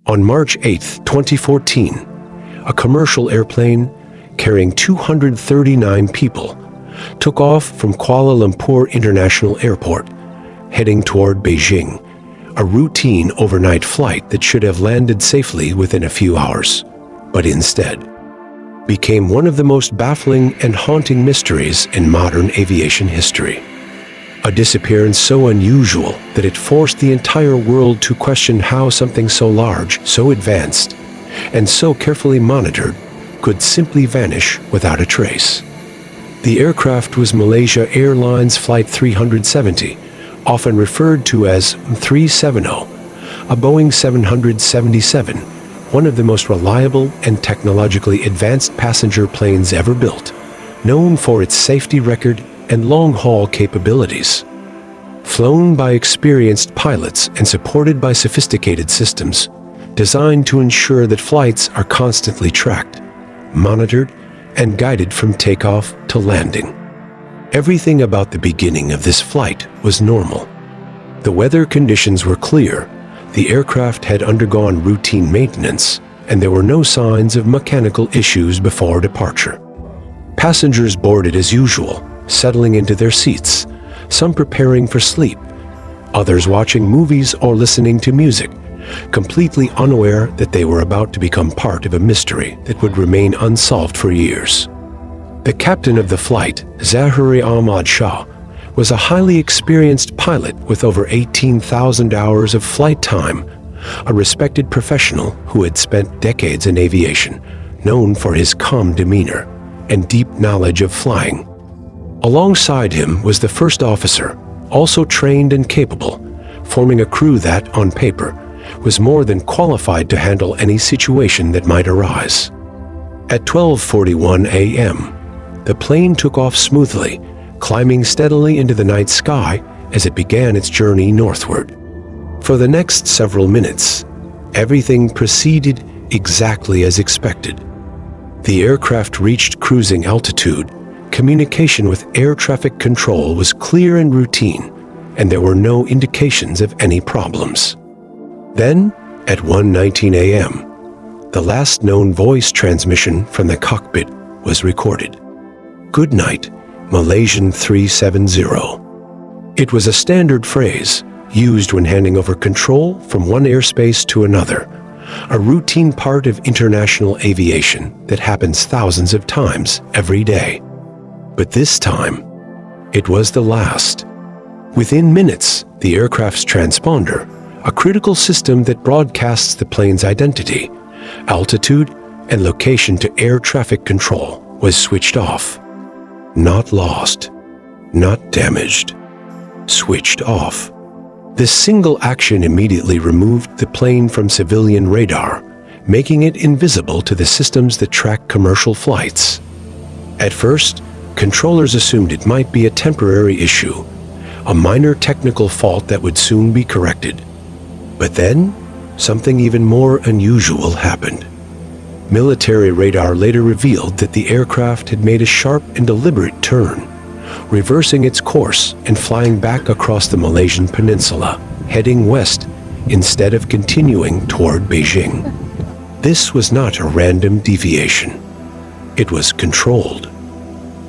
On March 8, 2014, a commercial airplane carrying 239 people took off from Kuala Lumpur International Airport, heading toward Beijing, a routine overnight flight that should have landed safely within a few hours, but instead became one of the most baffling and haunting mysteries in modern aviation history. A disappearance so unusual that it forced the entire world to question how something so large, so advanced, and so carefully monitored could simply vanish without a trace. The aircraft was Malaysia Airlines Flight 370, often referred to as 370, a Boeing 777, one of the most reliable and technologically advanced passenger planes ever built, known for its safety record and long-haul capabilities. Flown by experienced pilots and supported by sophisticated systems, designed to ensure that flights are constantly tracked, monitored, and guided from takeoff to landing. Everything about the beginning of this flight was normal. The weather conditions were clear, the aircraft had undergone routine maintenance, and there were no signs of mechanical issues before departure. Passengers boarded as usual, settling into their seats, some preparing for sleep, others watching movies or listening to music, completely unaware that they were about to become part of a mystery that would remain unsolved for years. The captain of the flight, Zahiri Ahmad Shah, was a highly experienced pilot with over 18,000 hours of flight time, a respected professional who had spent decades in aviation, known for his calm demeanor and deep knowledge of flying. Alongside him was the first officer, also trained and capable, forming a crew that, on paper, was more than qualified to handle any situation that might arise. At 12:41 a.m., the plane took off smoothly, climbing steadily into the night sky as it began its journey northward. For the next several minutes, everything proceeded exactly as expected. The aircraft reached cruising altitude, communication with air traffic control was clear and routine, and there were no indications of any problems. Then, at 1:19 a.m., the last known voice transmission from the cockpit was recorded. "Good night, Malaysian 370. It was a standard phrase used when handing over control from one airspace to another, a routine part of international aviation that happens thousands of times every day. But this time, it was the last. Within minutes, the aircraft's transponder, a critical system that broadcasts the plane's identity, altitude, and location to air traffic control, was switched off. Not lost, not damaged, switched off. This single action immediately removed the plane from civilian radar, making it invisible to the systems that track commercial flights. At first, controllers assumed it might be a temporary issue, a minor technical fault that would soon be corrected. But then, something even more unusual happened. Military radar later revealed that the aircraft had made a sharp and deliberate turn, reversing its course and flying back across the Malaysian peninsula, heading west instead of continuing toward Beijing. This was not a random deviation. It was controlled,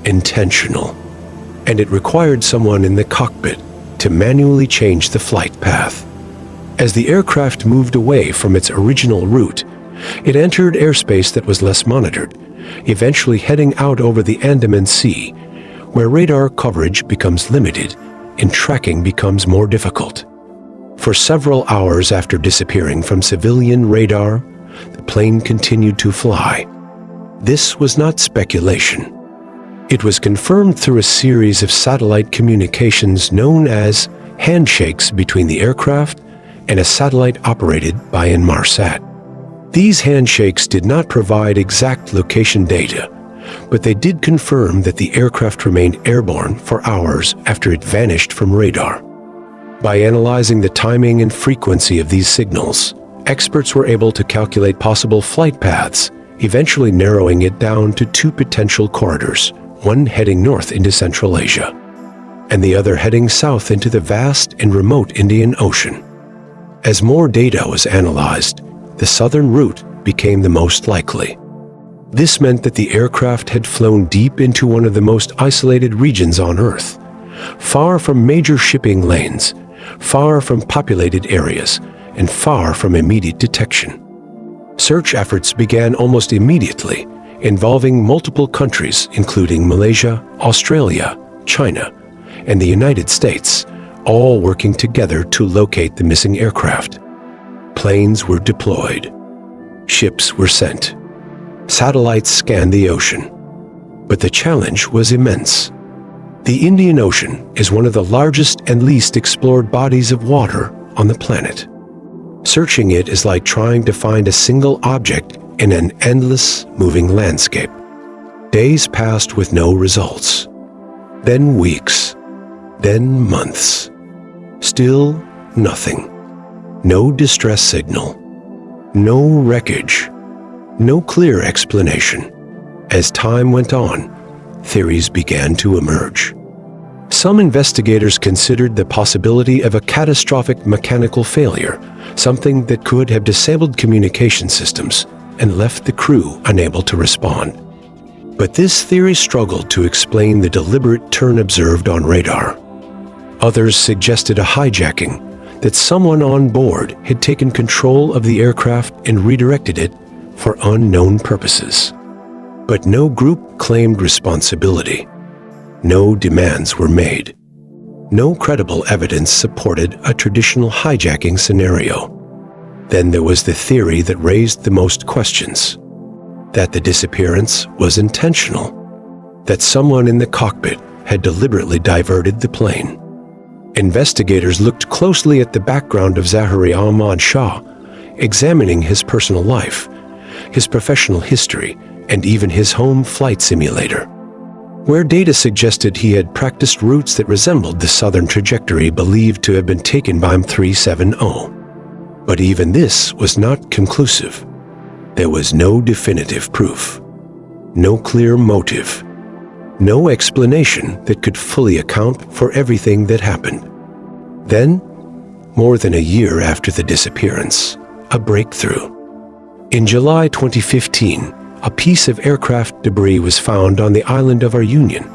intentional, and it required someone in the cockpit to manually change the flight path. As the aircraft moved away from its original route, it entered airspace that was less monitored, eventually heading out over the Andaman Sea, where radar coverage becomes limited and tracking becomes more difficult. For several hours after disappearing from civilian radar, the plane continued to fly. This was not speculation. It was confirmed through a series of satellite communications known as handshakes between the aircraft and a satellite operated by Inmarsat. These handshakes did not provide exact location data, but they did confirm that the aircraft remained airborne for hours after it vanished from radar. By analyzing the timing and frequency of these signals, experts were able to calculate possible flight paths, eventually narrowing it down to two potential corridors, one heading north into Central Asia, and the other heading south into the vast and remote Indian Ocean. As more data was analyzed, the southern route became the most likely. This meant that the aircraft had flown deep into one of the most isolated regions on Earth, far from major shipping lanes, far from populated areas, and far from immediate detection. Search efforts began almost immediately, involving multiple countries including Malaysia, Australia, China, and the United States, all working together to locate the missing aircraft. Planes were deployed. Ships were sent. Satellites scanned the ocean. But the challenge was immense. The Indian Ocean is one of the largest and least explored bodies of water on the planet. Searching it is like trying to find a single object in an endless, moving landscape. Days passed with no results. Then weeks. Then months. Still nothing. No distress signal. No wreckage. No clear explanation. As time went on, theories began to emerge. Some investigators considered the possibility of a catastrophic mechanical failure, something that could have disabled communication systems and left the crew unable to respond. But this theory struggled to explain the deliberate turn observed on radar. Others suggested a hijacking, that someone on board had taken control of the aircraft and redirected it for unknown purposes. But no group claimed responsibility. No demands were made. No credible evidence supported a traditional hijacking scenario. Then there was the theory that raised the most questions. That the disappearance was intentional. That someone in the cockpit had deliberately diverted the plane. Investigators looked closely at the background of Zahari Ahmad Shah, examining his personal life, his professional history, and even his home flight simulator, where data suggested he had practiced routes that resembled the southern trajectory believed to have been taken by M370. But even this was not conclusive. There was no definitive proof, no clear motive, no explanation that could fully account for everything that happened. Then, more than a year after the disappearance, a breakthrough. In July 2015, a piece of aircraft debris was found on the island of Reunion,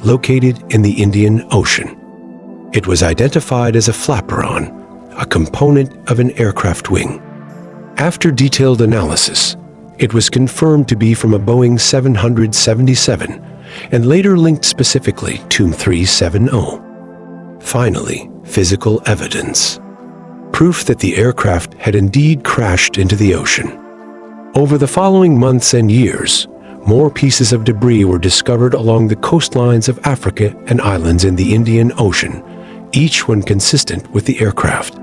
located in the Indian Ocean. It was identified as a flaperon, a component of an aircraft wing. After detailed analysis, it was confirmed to be from a Boeing 777 and later linked specifically to M370. Finally, physical evidence. Proof that the aircraft had indeed crashed into the ocean. Over the following months and years, more pieces of debris were discovered along the coastlines of Africa and islands in the Indian Ocean, each one consistent with the aircraft.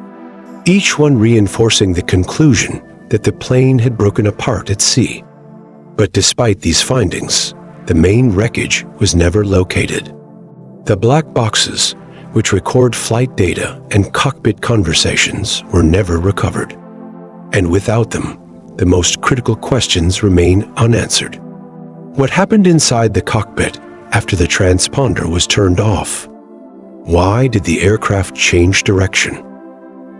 Each one reinforcing the conclusion that the plane had broken apart at sea. But despite these findings, the main wreckage was never located. The black boxes, which record flight data and cockpit conversations, were never recovered. And without them, the most critical questions remain unanswered. What happened inside the cockpit after the transponder was turned off? Why did the aircraft change direction?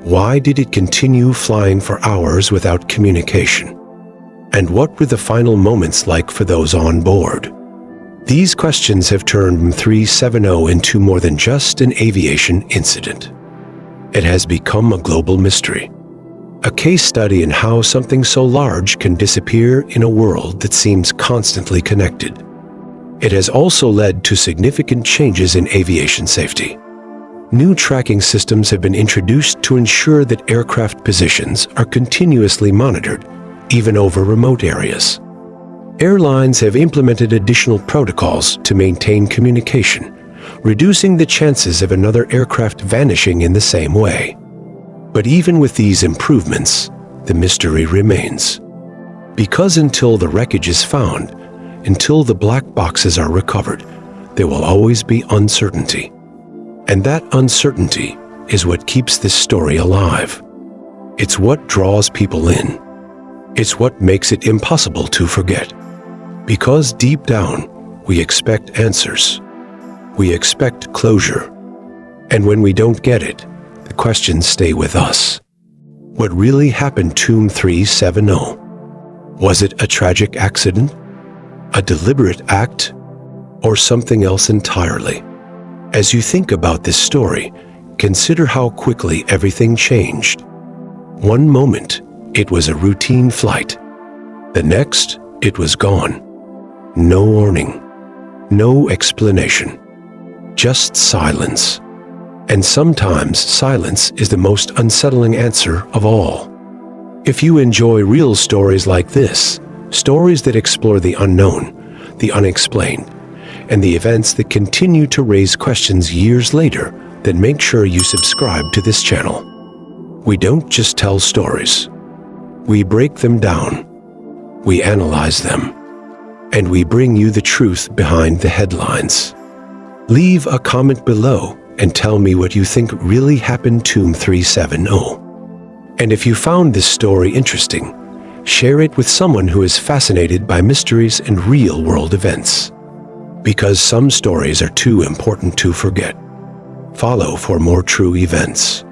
Why did it continue flying for hours without communication? And what were the final moments like for those on board? These questions have turned M370 into more than just an aviation incident. It has become a global mystery. A case study in how something so large can disappear in a world that seems constantly connected. It has also led to significant changes in aviation safety. New tracking systems have been introduced to ensure that aircraft positions are continuously monitored, even over remote areas. Airlines have implemented additional protocols to maintain communication, reducing the chances of another aircraft vanishing in the same way. But even with these improvements, the mystery remains. Because until the wreckage is found, until the black boxes are recovered, there will always be uncertainty. And that uncertainty is what keeps this story alive. It's what draws people in. It's what makes it impossible to forget. Because deep down, we expect answers. We expect closure. And when we don't get it, the questions stay with us. What really happened to Tomb 370? Was it a tragic accident, a deliberate act, or something else entirely? As you think about this story, consider how quickly everything changed. One moment, it was a routine flight. The next, it was gone. No warning, no explanation, just silence. And sometimes silence is the most unsettling answer of all. If you enjoy real stories like this, stories that explore the unknown, the unexplained, and the events that continue to raise questions years later, then make sure you subscribe to this channel. We don't just tell stories. We break them down. We analyze them. And we bring you the truth behind the headlines. Leave a comment below and tell me what you think really happened to Tomb 370. And if you found this story interesting, share it with someone who is fascinated by mysteries and real-world events. Because some stories are too important to forget. Follow for more true events.